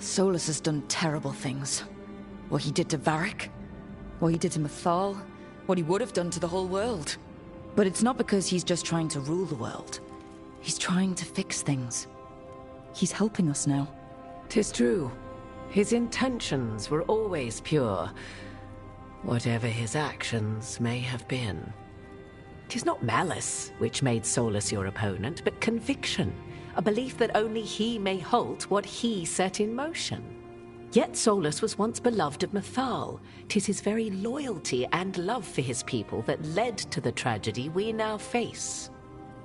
Solus has done terrible things. What he did to Varric, what he did to Mythal, what he would have done to the whole world. But it's not because he's just trying to rule the world. He's trying to fix things. He's helping us now. 'Tis true. His intentions were always pure, whatever his actions may have been. 'Tis not malice which made Solus your opponent, but conviction. A belief that only he may halt what he set in motion. Yet Solus was once beloved of Mythal. 'Tis his very loyalty and love for his people that led to the tragedy we now face.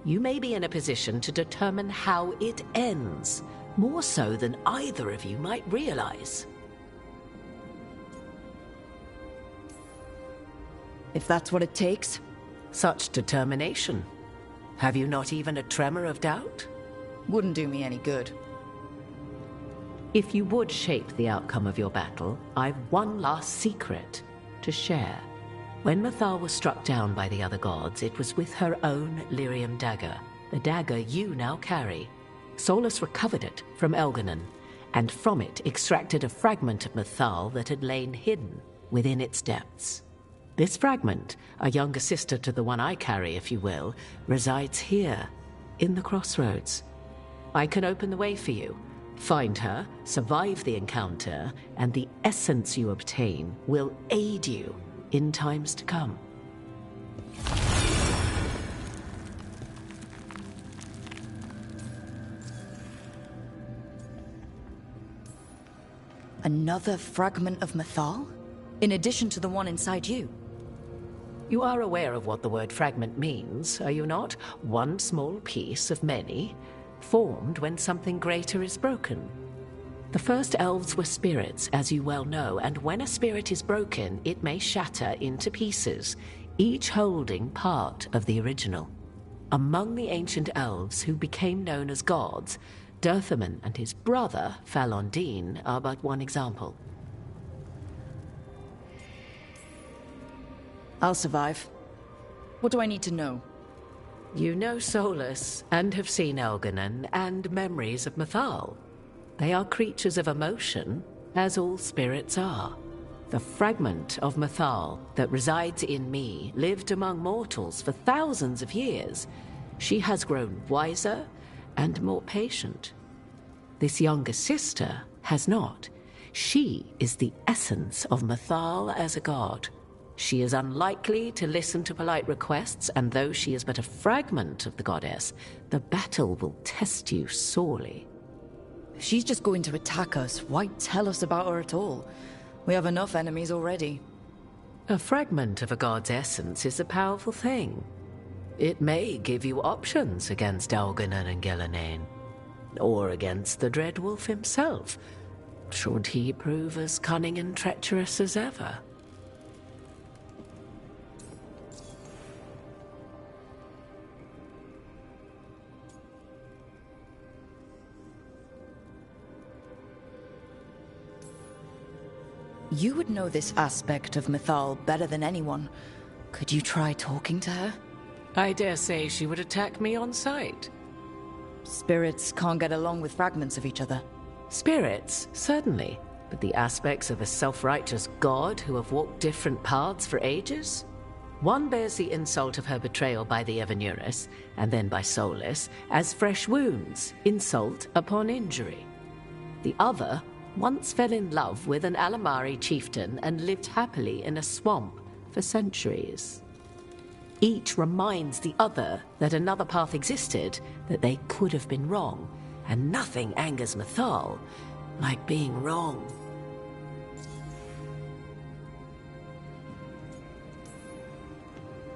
You may be in a position to determine how it ends, more so than either of you might realize. If that's what it takes. Such determination. Have you not even a tremor of doubt? Wouldn't do me any good. If you would shape the outcome of your battle, I've one last secret to share. When Mythal was struck down by the other gods, it was with her own lyrium dagger, the dagger you now carry. Solus recovered it from Elganon, and from it extracted a fragment of Mythal that had lain hidden within its depths. This fragment, a younger sister to the one I carry, if you will, resides here, in the crossroads. I can open the way for you. Find her, survive the encounter, and the essence you obtain will aid you in times to come. Another fragment of Mythal? In addition to the one inside you? You are aware of what the word fragment means, are you not? One small piece of many, formed when something greater is broken. The first elves were spirits, as you well know, and when a spirit is broken, it may shatter into pieces, each holding part of the original. Among the ancient elves who became known as gods, Dirthaman and his brother, Falondine, are but one example. I'll survive. What do I need to know? You know Solus, and have seen Elganon, and memories of Mythal. They are creatures of emotion, as all spirits are. The fragment of Mythal that resides in me lived among mortals for thousands of years. She has grown wiser and more patient. This younger sister has not. She is the essence of Mythal as a god. She is unlikely to listen to polite requests, and though she is but a fragment of the goddess, the battle will test you sorely. If she's just going to attack us, why tell us about her at all? We have enough enemies already. A fragment of a god's essence is a powerful thing. It may give you options against Elganon and Ghilanane, or against the Dread Wolf himself, should he prove as cunning and treacherous as ever. You would know this aspect of Mythal better than anyone. Could you try talking to her? I dare say she would attack me on sight. Spirits can't get along with fragments of each other. Spirits, certainly. But the aspects of a self-righteous god who have walked different paths for ages? One bears the insult of her betrayal by the Evanurus, and then by Solus, as fresh wounds, insult upon injury. The other once fell in love with an Alamari chieftain and lived happily in a swamp for centuries. Each reminds the other that another path existed, that they could have been wrong, and nothing angers Mythal like being wrong.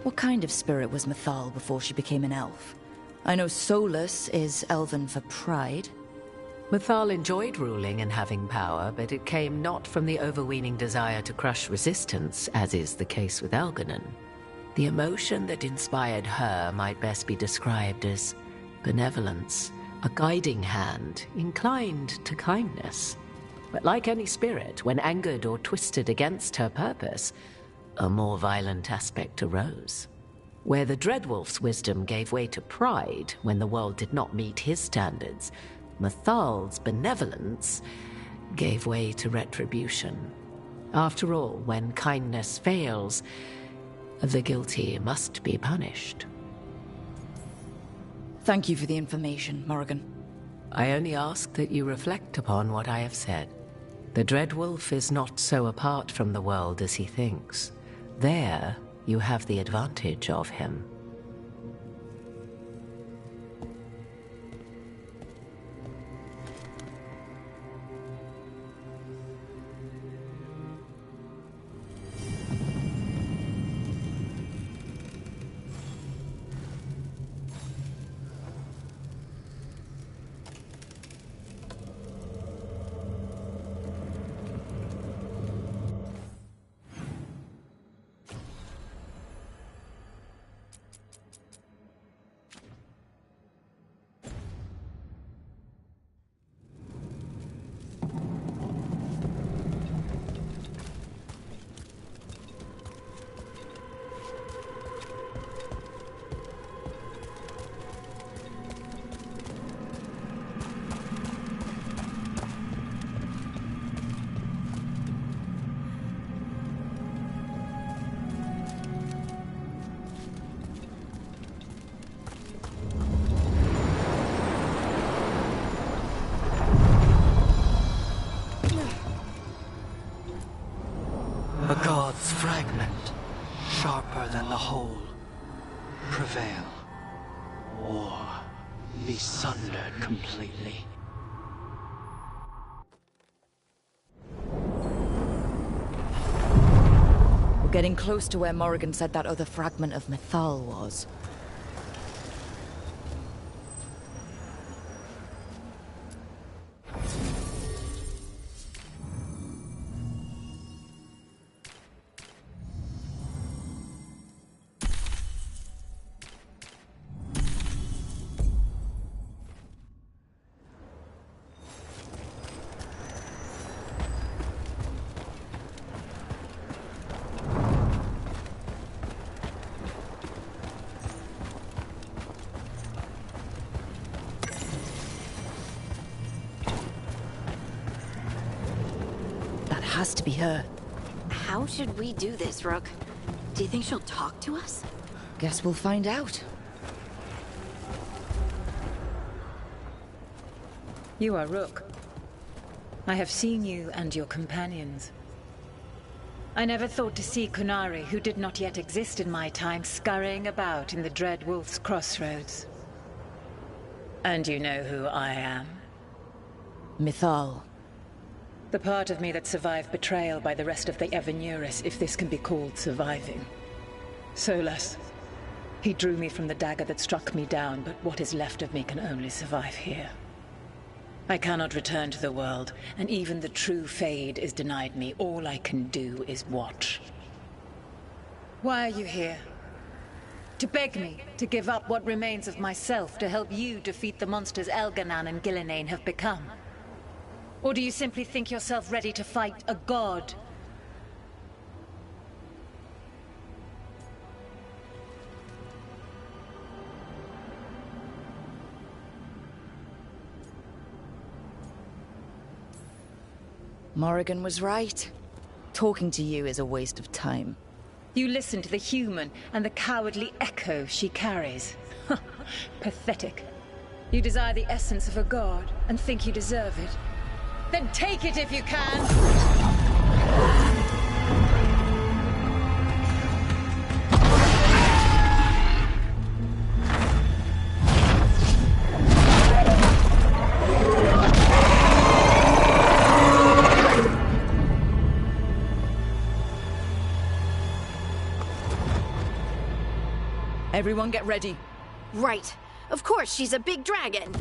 What kind of spirit was Mythal before she became an elf? I know Solus is elven for pride. Mythal enjoyed ruling and having power, but it came not from the overweening desire to crush resistance, as is the case with Algernon. The emotion that inspired her might best be described as benevolence, a guiding hand, inclined to kindness. But like any spirit, when angered or twisted against her purpose, a more violent aspect arose. Where the Dreadwolf's wisdom gave way to pride when the world did not meet his standards, Mythal's benevolence gave way to retribution. After all, when kindness fails, the guilty must be punished. Thank you for the information, Morrigan. I only ask that you reflect upon what I have said. The Dreadwolf is not so apart from the world as he thinks. There, you have the advantage of him. A god's fragment, sharper than the whole, prevail, or be sundered completely. We're getting close to where Morrigan said that other fragment of Mythal was. Has to be her. How should we do this, Rook? Do you think she'll talk to us? Guess we'll find out. You are Rook. I have seen you and your companions. I never thought to see Kunari, who did not yet exist in my time, scurrying about in the Dread Wolf's crossroads. And you know who I am? Mythal. The part of me that survived betrayal by the rest of the Evanuris, if this can be called surviving. Solus. He drew me from the dagger that struck me down, but what is left of me can only survive here. I cannot return to the world, and even the true Fade is denied me. All I can do is watch. Why are you here? To beg me to give up what remains of myself to help you defeat the monsters Elganan and Gillinane have become? Or do you simply think yourself ready to fight a god? Morrigan was right. Talking to you is a waste of time. You listen to the human and the cowardly echo she carries. Pathetic. You desire the essence of a god and think you deserve it. Then take it if you can! Everyone get ready. Right. Of course, she's a big dragon.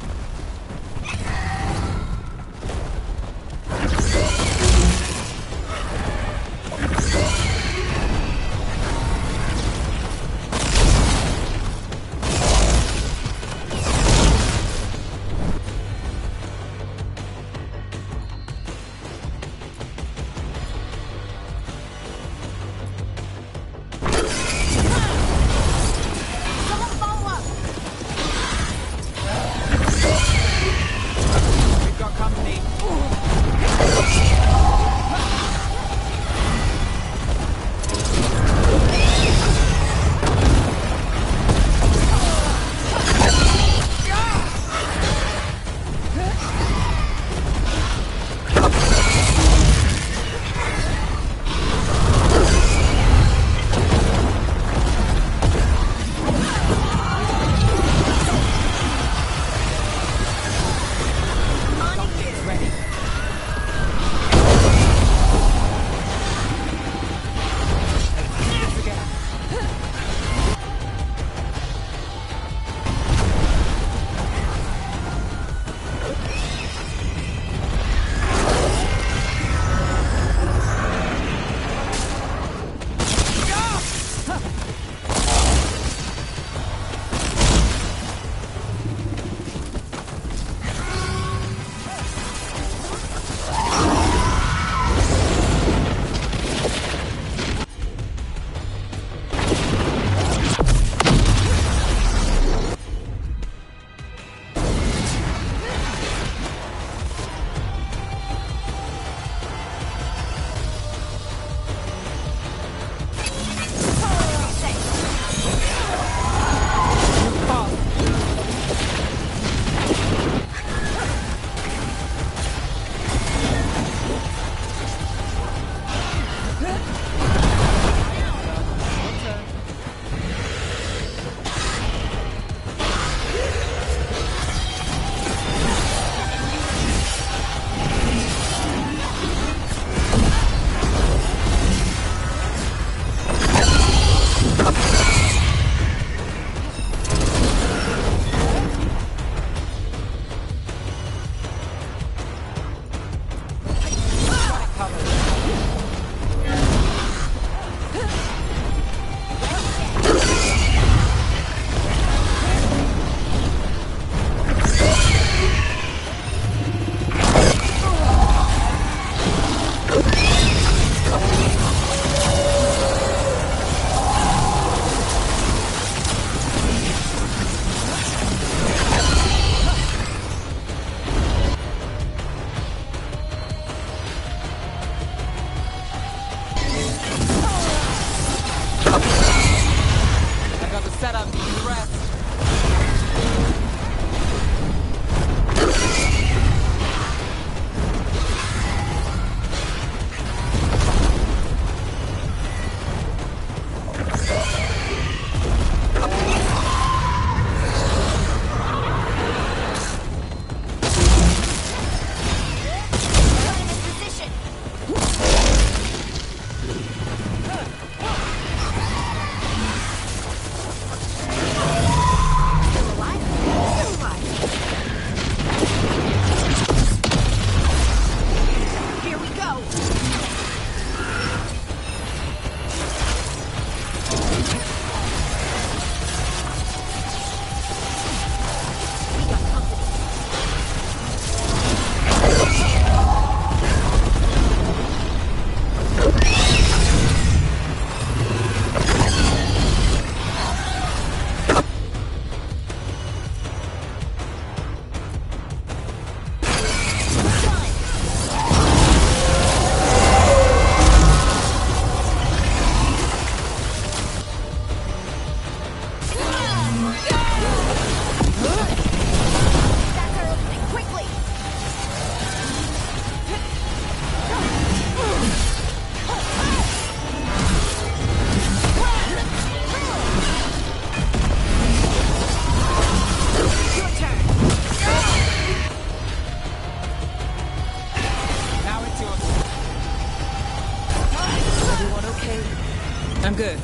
I'm good.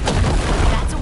That's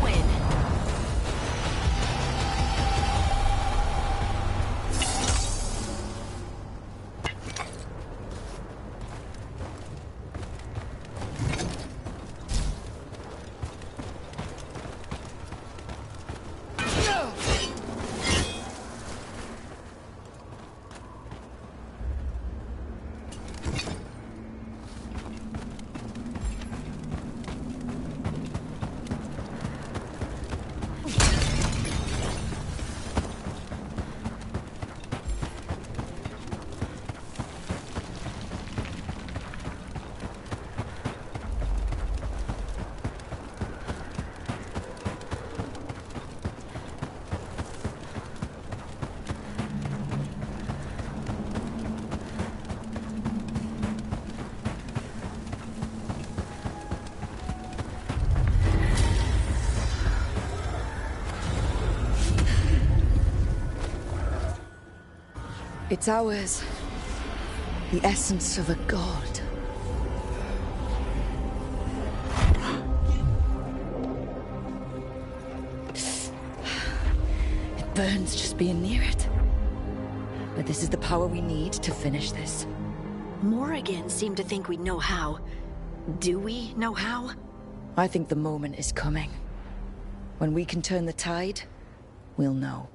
It's ours. The essence of a god. It burns just being near it. But this is the power we need to finish this. Morrigan seemed to think we'd know how. Do we know how? I think the moment is coming. When we can turn the tide, we'll know.